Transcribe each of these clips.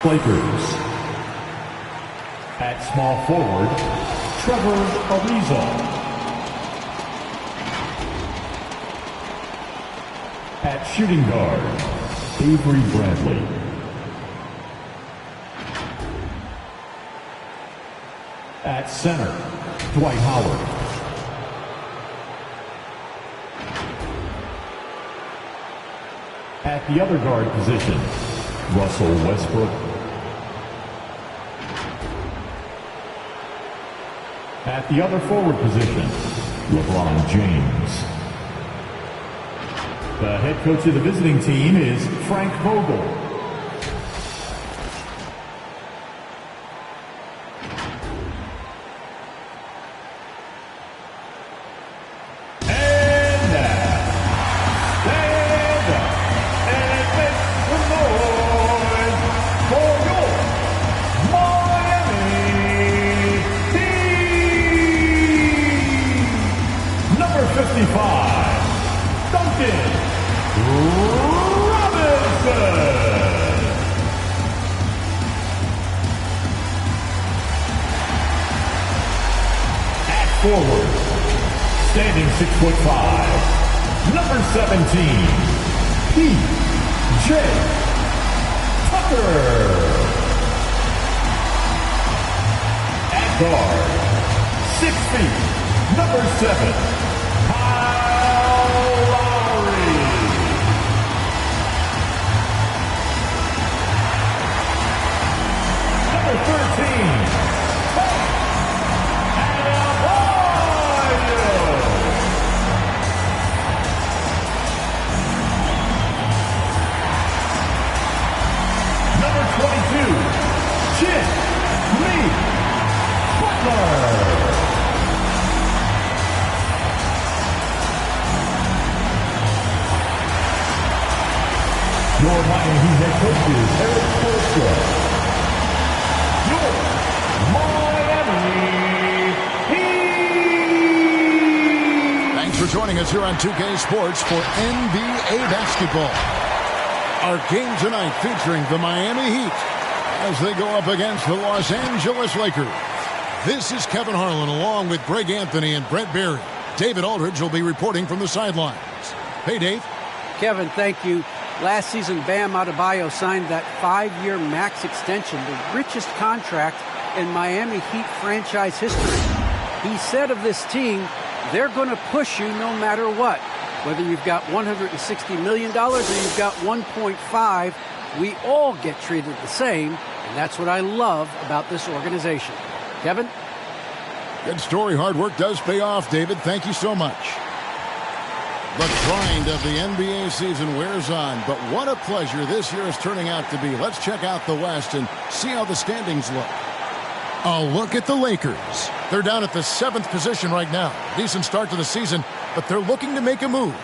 Lakers. At small forward, Trevor Ariza. At shooting guard, Avery Bradley. At center, Dwight Howard. At the other guard position, Russell Westbrook. At the other forward position, LeBron James. The head coach of the visiting team is Frank Vogel. Forward, standing 6'5", number 17, P.J. Tucker. At guard, 6 feet, number 7, Kyle Lowry. Number 13, your Miami head coach is Eric Spoelstra. Your Miami Heat. Thanks for joining us here on 2K Sports for NBA basketball. Our game tonight featuring the Miami Heat as they go up against the Los Angeles Lakers. This is Kevin Harlan along with Greg Anthony and Brent Berry. David Aldridge will be reporting from the sidelines. Hey, Dave. Kevin, thank you. Last season, Bam Adebayo signed that 5-year max extension, the richest contract in Miami Heat franchise history. He said of this team, they're going to push you no matter what. Whether you've got $160 million or you've got 1.5, we all get treated the same, and that's what I love about this organization. Kevin? Good story. Hard work does pay off, David. Thank you so much. The grind of the NBA season wears on, but what a pleasure this year is turning out to be. Let's check out the West and see how the standings look. A look at the Lakers. They're down at the 7th position right now. Decent start to the season, but they're looking to make a move.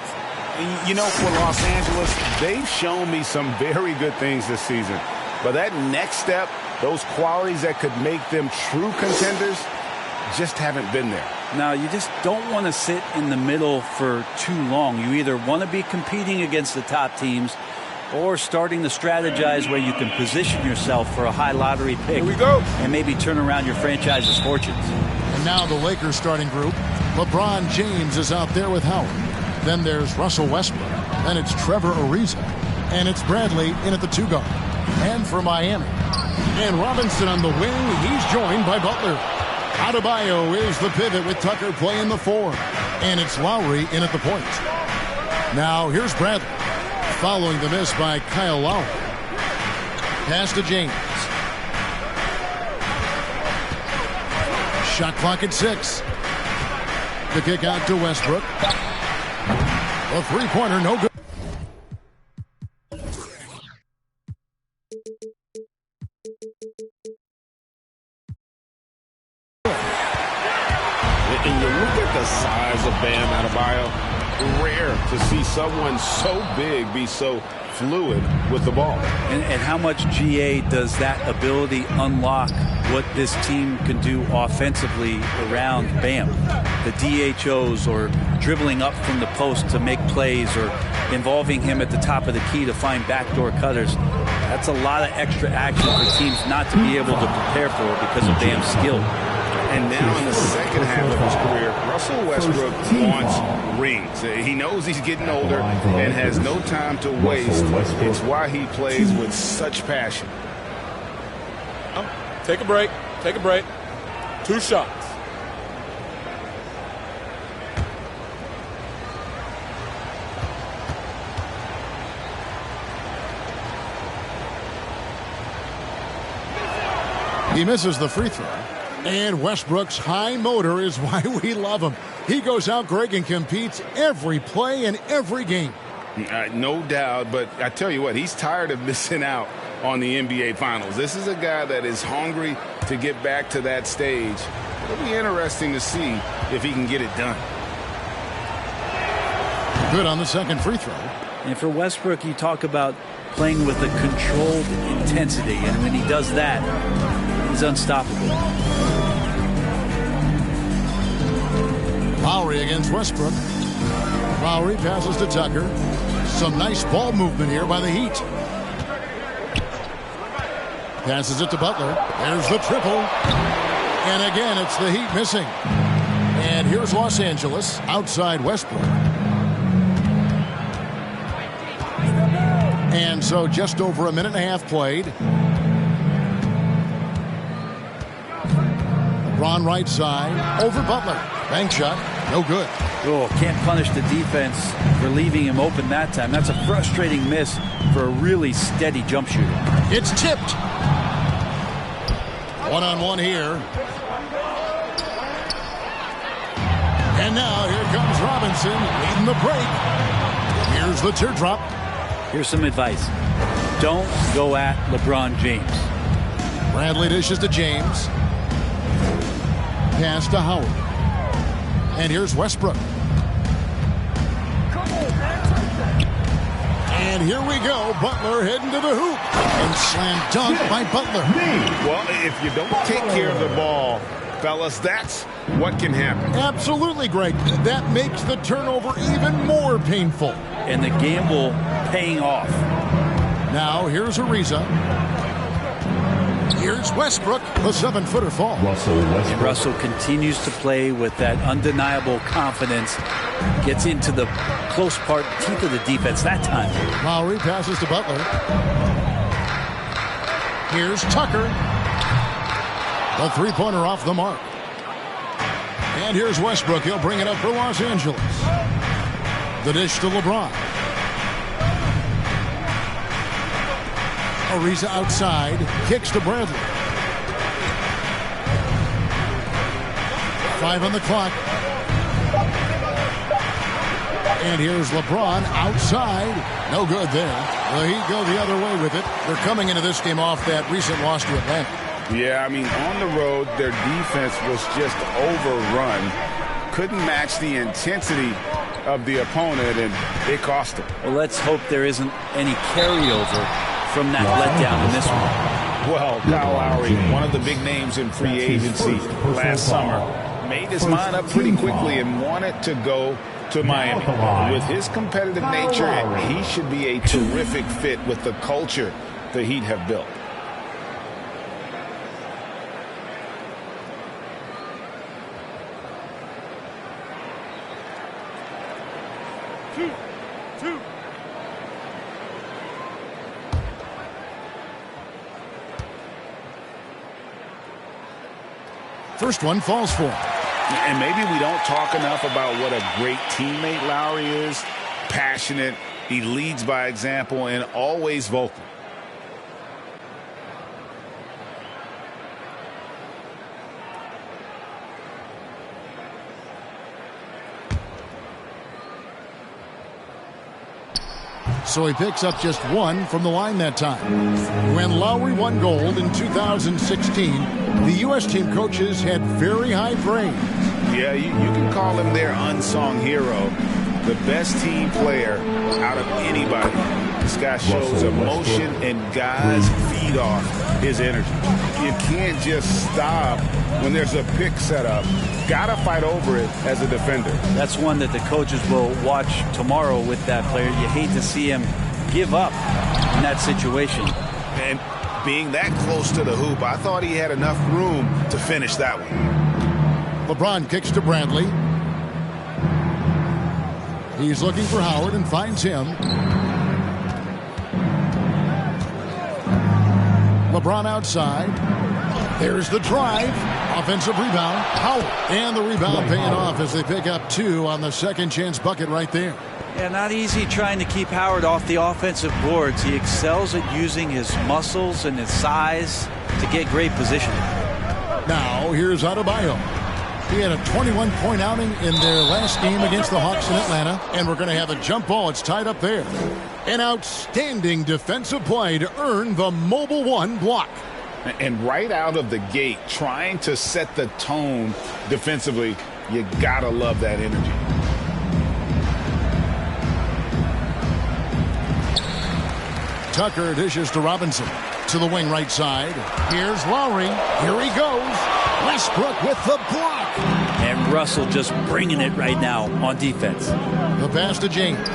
You know, for Los Angeles, they've shown me some very good things this season. But that next step, those qualities that could make them true contenders, just haven't been there. Now, you just don't want to sit in the middle for too long. You either want to be competing against the top teams or starting to strategize where you can position yourself for a high lottery pick. Here we go. And maybe turn around your franchise's fortunes. And now the Lakers starting group. LeBron James is out there with Howard. Then there's Russell Westbrook. Then it's Trevor Ariza. And it's Bradley in at the 2 guard. And for Miami. And Robinson on the wing. He's joined by Butler. Adebayo is the pivot with Tucker playing the 4. And it's Lowry in at the point. Now here's Bradley. Following the miss by Kyle Lowry. Pass to James. Shot clock at 6. The kick out to Westbrook. A three-pointer, no good. And you look at the size of Bam Adebayo, rare to see someone so big be so fluid with the ball. And how much GA does that ability unlock what this team can do offensively around Bam? The DHOs or dribbling up from the post to make plays or involving him at the top of the key to find backdoor cutters. That's a lot of extra action for teams not to be able to prepare for because of Bam's skill. And now in the second half of his career, Russell Westbrook wants rings. He knows he's getting older and has no time to waste. It's why he plays with such passion. Take a break. Take a break. 2 shots. He misses the free throw. And Westbrook's high motor is why we love him. He goes out, Greg, and competes every play and every game. No doubt, but I tell you what, he's tired of missing out on the NBA Finals. This is a guy that is hungry to get back to that stage. It'll be interesting to see if he can get it done. Good on the second free throw. And for Westbrook, you talk about playing with a controlled intensity, and when he does that, he's unstoppable. Lowry against Westbrook. Lowry passes to Tucker. Some nice ball movement here by the Heat. Passes it to Butler. There's the triple. And again, it's the Heat missing. And here's Los Angeles outside Westbrook. And so just over a minute and a half played. LeBron right side. Over Butler. Bank shot. No good. Oh, can't punish the defense for leaving him open that time. That's a frustrating miss for a really steady jump shooter. It's tipped. One-on-one here. And now here comes Robinson leading the break. Here's the teardrop. Here's some advice. Don't go at LeBron James. Bradley dishes to James. Pass to Howard. And here's Westbrook. And here we go. Butler heading to the hoop. And slam dunk by Butler. Well, if you don't take care of the ball, fellas, that's what can happen. Absolutely, Greg. That makes the turnover even more painful. And the gamble paying off. Now, here's Ariza. Here's Westbrook. The 7-footer fall. And Russell continues to play with that undeniable confidence. Gets into the close part, teeth of the defense that time. Lowry passes to Butler. Here's Tucker. The three-pointer off the mark. And here's Westbrook. He'll bring it up for Los Angeles. The dish to LeBron. Ariza outside. Kicks to Bradley. 5 on the clock. And here's LeBron outside. No good there. The Heat go the other way with it. They're coming into this game off that recent loss to Atlanta. Yeah, I mean, on the road, their defense was just overrun. Couldn't match the intensity of the opponent, and it cost them. Well, let's hope there isn't any carryover from that letdown in this one. Well, Kyle Lowry, one of the big names in free agency last summer, made his mind up pretty quickly and wanted to go to Miami. With his competitive nature, he should be a terrific fit with the culture the Heat have built. First one falls for him. And maybe we don't talk enough about what a great teammate Lowry is. Passionate, he leads by example, and always vocal. So he picks up just one from the line that time. When Lowry won gold in 2016, the U.S. team coaches had very high praise. Yeah, you can call him their unsung hero. The best team player out of anybody. This guy shows emotion, and guys feed off his energy. You can't just stop when there's a pick set up. Gotta fight over it as a defender. That's one that the coaches will watch tomorrow with that player. You hate to see him give up in that situation. And being that close to the hoop, I thought he had enough room to finish that one. LeBron kicks to Bradley. He's looking for Howard and finds him. LeBron outside. There's the drive. Offensive rebound. Howard. And the rebound paying off as they pick up 2 on the second chance bucket right there. Yeah, not easy trying to keep Howard off the offensive boards. He excels at using his muscles and his size to get great position. Now, here's Adebayo. He had a 21-point outing in their last game against the Hawks in Atlanta, and we're going to have a jump ball. It's tied up there. An outstanding defensive play to earn the mobile 1 block. And right out of the gate, trying to set the tone defensively, you got to love that energy. Tucker dishes to Robinson. To the wing right side. Here's Lowry. Here he goes. Westbrook with the block. And Russell just bringing it right now on defense. The pass to James.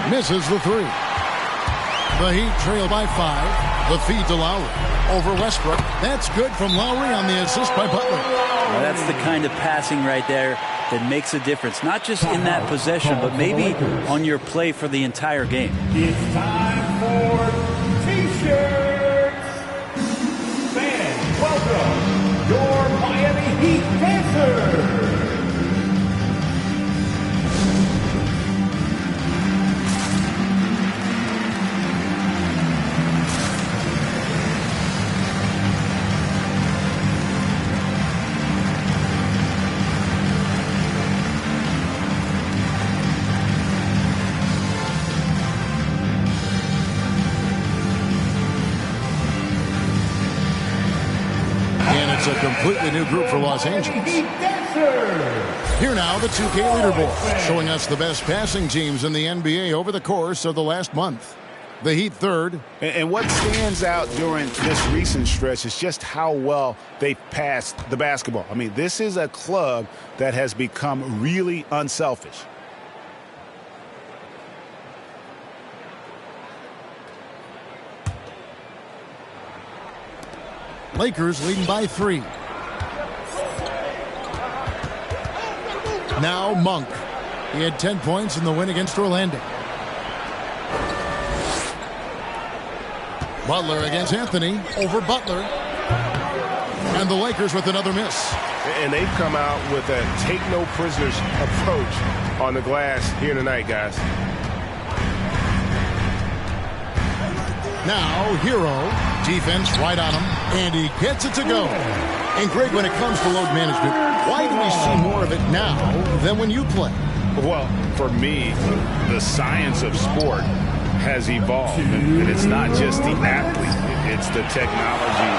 Misses the 3. The Heat trail by 5. The feed to Lowry. Over Westbrook. That's good from Lowry on the assist by Butler. Well, that's the kind of passing right there that makes a difference. Not just in that possession, but maybe on your play for the entire game. It's time for T-shirts. Fans, welcome your Miami Heat dancers. It's a completely new group for Los Angeles. Here now, the 2K leaderboard, showing us the best passing teams in the NBA over the course of the last month. The Heat third. And what stands out during this recent stretch is just how well they've passed the basketball. I mean, this is a club that has become really unselfish. Lakers leading by 3. Now Monk. He had 10 points in the win against Orlando. Butler against Anthony. Over Butler. And the Lakers with another miss. And they've come out with a take-no-prisoners approach on the glass here tonight, guys. Now, Hero. Defense right on him. And he gets it to go. And Greg, when it comes to load management, why do we see more of it now than when you play? Well, for me, the science of sport has evolved. And it's not just the athlete. It's the technology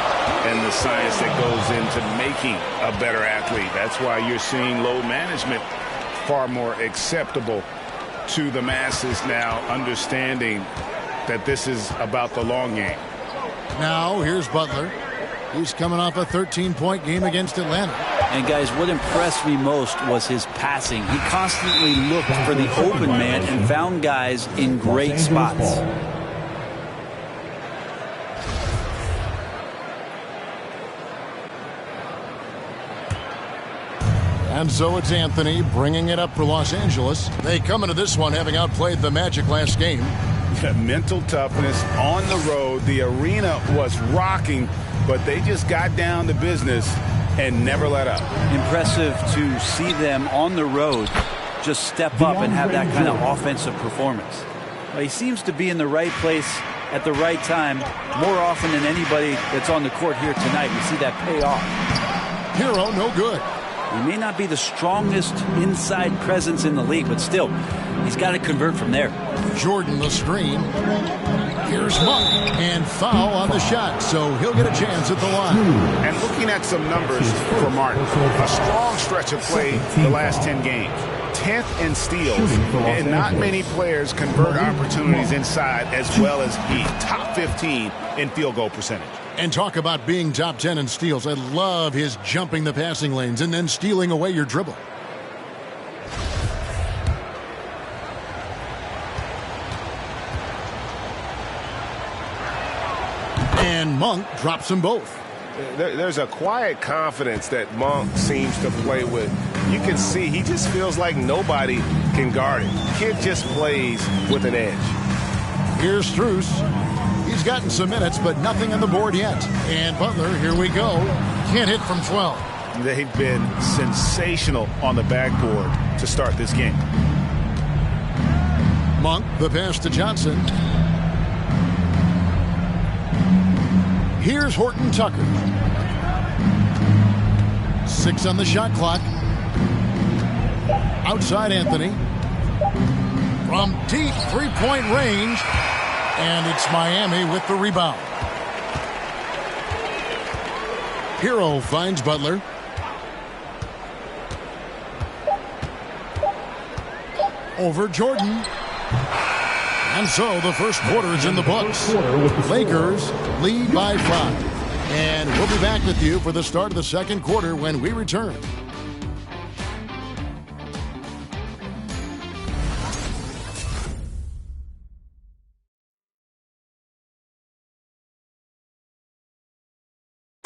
and the science that goes into making a better athlete. That's why you're seeing load management far more acceptable to the masses now, understanding that this is about the long game. Now, here's Butler. He's coming off a 13-point game against Atlanta. And, guys, what impressed me most was his passing. He constantly looked for the open man and found guys in great spots. And so it's Anthony bringing it up for Los Angeles. They come into this one having outplayed the Magic last game. Mental toughness on the road. The arena was rocking, but they just got down to business and never let up. Impressive to see them on the road just step up and have that kind of offensive performance. Well, he seems to be in the right place at the right time more often than anybody that's on the court here tonight. We see that pay off. Hero, no good. He may not be the strongest inside presence in the league, but still, he's got to convert from there. Jordan the screen. Here's Monk. And foul on the shot, so he'll get a chance at the line. And looking at some numbers for Martin, a strong stretch of play the last 10 games. 10th in steals, and not many players convert opportunities inside as well as he. Top 15 in field goal percentage. And talk about being top 10 in steals. I love his jumping the passing lanes and then stealing away your dribble. And Monk drops them both. There's a quiet confidence that Monk seems to play with. You can see he just feels like nobody can guard him. Kid just plays with an edge. Here's Strus. He's gotten some minutes, but nothing on the board yet. And Butler, here we go. Can't hit from 12. They've been sensational on the backboard to start this game. Monk, the pass to Johnson. Here's Horton Tucker. 6 on the shot clock. Outside Anthony. From deep three-point range. And it's Miami with the rebound. Hero finds Butler. Over Jordan. And so the first quarter is in the books. Lakers lead by 5. And we'll be back with you for the start of the second quarter when we return.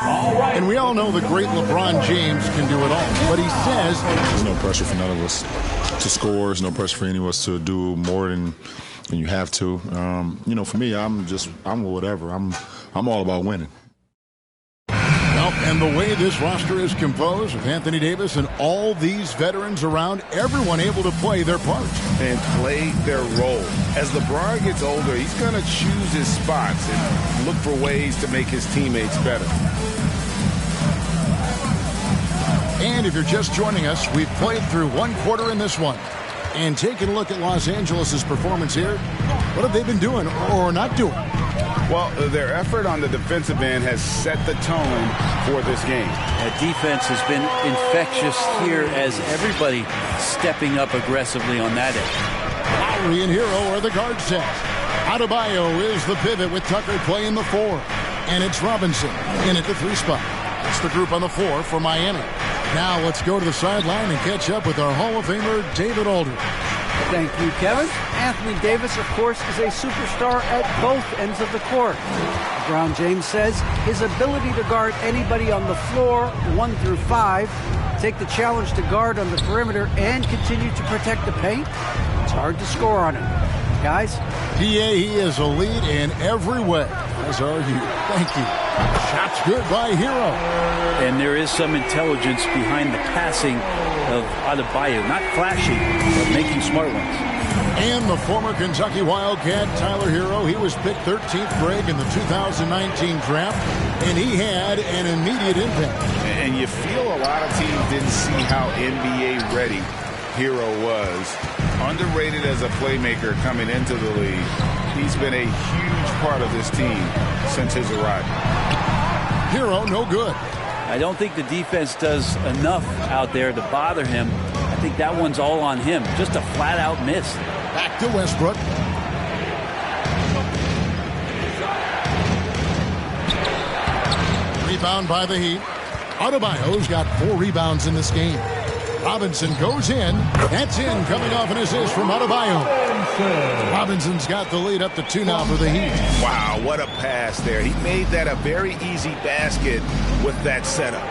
And we all know the great LeBron James can do it all. But he says there's no pressure for none of us to score. There's no pressure for any of us to do more than you have to. You know, for me, I'm whatever. I'm all about winning. Well, and the way this roster is composed with Anthony Davis and all these veterans around, everyone able to play their part. And play their role. As LeBron gets older, he's going to choose his spots and look for ways to make his teammates better. And if you're just joining us, we've played through one quarter in this one. And taking a look at Los Angeles' performance here, what have they been doing or not doing? Well, their effort on the defensive end has set the tone for this game. That defense has been infectious here as everybody stepping up aggressively on that end. Lowry and Hero are the guard set. Adebayo is the pivot with Tucker playing the 4. And it's Robinson in at the 3 spot. That's the group on the 4 for Miami. Now let's go to the sideline and catch up with our Hall of Famer, David Aldridge. Thank you, Kevin. Anthony Davis, of course, is a superstar at both ends of the court. LeBron James says his ability to guard anybody on the floor, 1 through 5, take the challenge to guard on the perimeter, and continue to protect the paint, it's hard to score on him. Guys? PA, he is a lead in every way, as are you. Thank you. Shots good by Hero. And there is some intelligence behind the passing of Adebayo. Not flashy, but making smart ones. And the former Kentucky Wildcat, Tyler Hero, he was picked 13th grade in the 2019 draft, and he had an immediate impact. And you feel a lot of teams didn't see how NBA ready Hero was. Underrated as a playmaker coming into the league. He's been a huge part of this team since his arrival. Hero, no good. I don't think the defense does enough out there to bother him. I think that one's all on him. Just a flat-out miss. Back to Westbrook. Rebound by the Heat. Adebayo's got 4 rebounds in this game. Robinson goes in. That's in, coming off an assist from Adebayo. Robinson's got the lead up to 2 now for the Heat. Wow, what a pass there. He made that a very easy basket with that setup.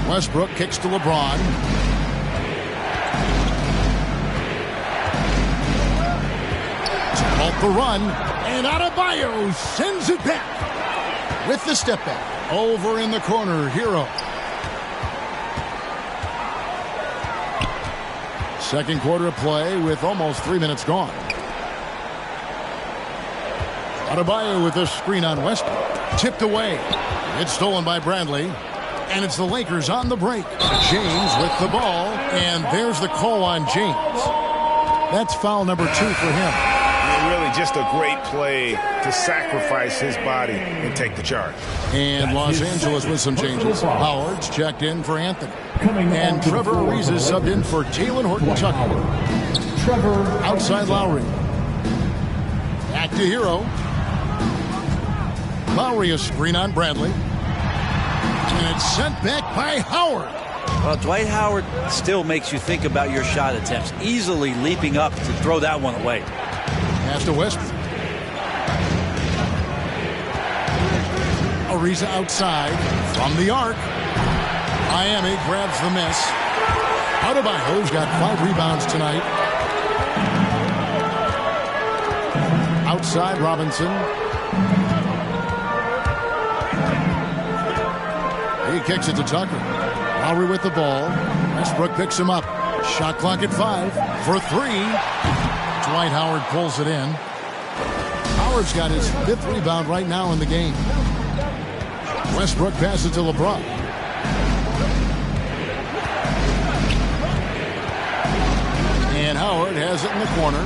Westbrook kicks to LeBron. To halt the run. And Adebayo sends it back with the step back. Over in the corner, Hero. Second quarter of play with almost 3 minutes gone. Adebayo with a screen on Westbrook. Tipped away. It's stolen by Bradley. And it's the Lakers on the break. James with the ball. And there's the call on James. That's foul number 2 for him. Really just a great play to sacrifice his body and take the charge. And Los Angeles with some changes. Howard's checked in for Anthony. And Trevor Ariza subbed in for Talen Horton-Tucker. Outside Lowry. Back to Hero. Lowry a screen on Bradley. And it's sent back by Howard. Well, Dwight Howard still makes you think about your shot attempts. Easily leaping up to throw that one away. Pass to Westbrook. Ariza outside from the arc. Miami grabs the miss. Adebayo's got 5 rebounds tonight. Outside Robinson. He kicks it to Tucker. Lowry with the ball. Westbrook picks him up. Shot clock at 5 for 3. Dwight Howard pulls it in. Howard's got his 5th rebound right now in the game. Westbrook passes to LeBron. And Howard has it in the corner.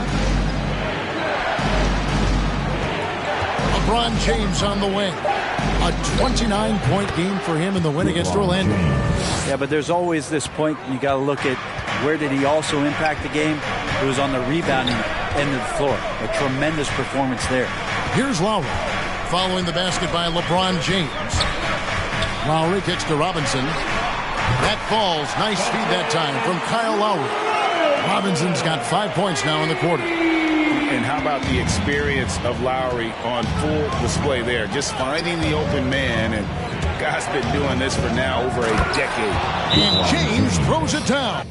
LeBron James on the wing. A 29-point game for him in the win against Orlando. Yeah, but there's always this point you got to look at where did he also impact the game? It was on the rebounding end of the floor. A tremendous performance there. Here's Lowry following the basket by LeBron James. Lowry kicks to Robinson. That falls. Nice feed that time from Kyle Lowry. Robinson's got 5 points now in the quarter. And how about the experience of Lowry on full display there? Just finding the open man, and guy's been doing this for now over a decade. And James throws it down.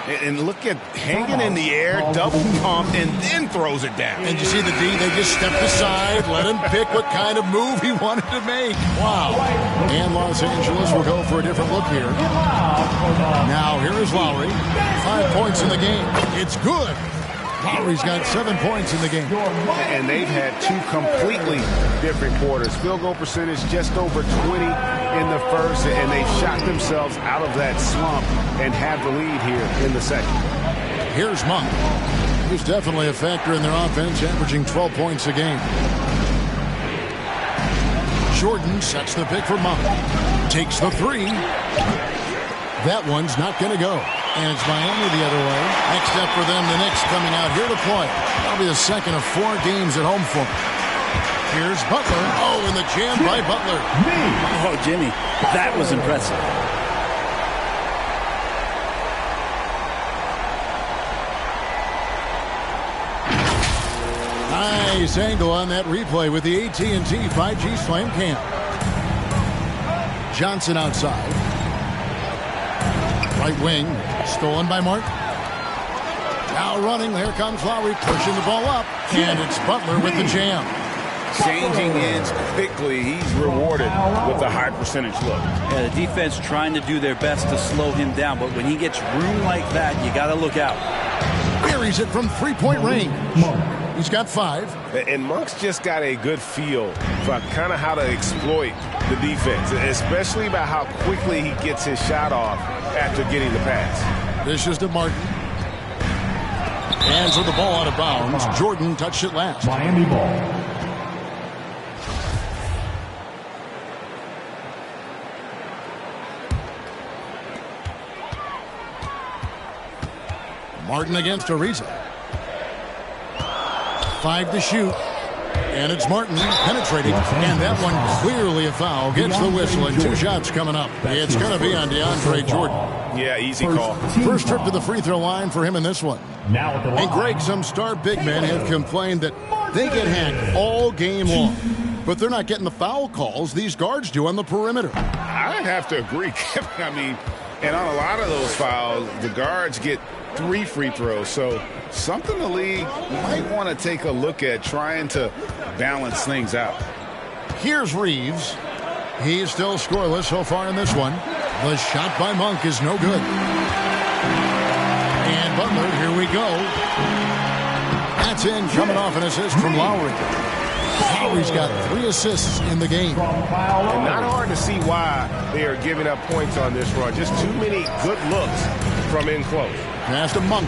And look at hanging in the air, double pump, and then throws it down. And you see the D, they just stepped aside, let him pick what kind of move he wanted to make. Wow. And Los Angeles will go for a different look here. Now here is Lowry. 5 points in the game. It's good. Lowry's got 7 points in the game. And they've had 2 completely different quarters. Field goal percentage just over 20 in the first, and they've shot themselves out of that slump and have the lead here in the second. Here's Monk. He's definitely a factor in their offense, averaging 12 points a game. Jordan sets the pick for Monk. Takes the 3. That one's not going to go. And it's Miami the other way. Next step for them, the Knicks coming out here to play. That'll be the second of 4 games at home for them. Here's Butler. Oh, and the jam by Butler. Oh, Jimmy, that was impressive. Nice angle on that replay with the AT&T 5G Slam Cam. Johnson outside. Right wing, stolen by Martin. Now running, here comes Lowry, pushing the ball up, and it's Butler with the jam. Changing ends quickly, he's rewarded with a high percentage look. Yeah, the defense trying to do their best to slow him down, but when he gets room like that, you got to look out. Buries it from 3-point range. He's got 5. And Monk's just got a good feel for kind of how to exploit the defense, especially about how quickly he gets his shot off after getting the pass. This is to Martin. Hands with the ball out of bounds. Jordan touched it last. Miami ball. Martin against Ariza. 5 to shoot. And it's Martin penetrating. And that one clearly a foul. Gets the whistle and 2 shots coming up. It's going to be on DeAndre Jordan. Yeah, easy call. First trip to the free throw line for him in this one. And Greg, some star big men have complained that they get hacked all game long. But they're not getting the foul calls these guards do on the perimeter. I have to agree, Kevin. I mean, and on a lot of those fouls, the guards get 3 free throws. So something the league might want to take a look at, trying to balance things out. Here's Reeves. He's still scoreless so far in this one. The shot by Monk is no good. And Butler, here we go. That's in, coming off an assist from Lowry. Lowry's got 3 assists in the game. And not hard to see why they are giving up points on this run. Just too many good looks from in close. Pass to Monk.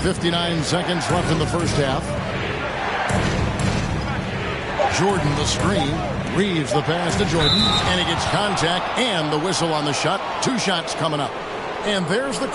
59 seconds left in the first half. Jordan the screen. Reeves the pass to Jordan. And he gets contact and the whistle on the shot. 2 shots coming up. And there's the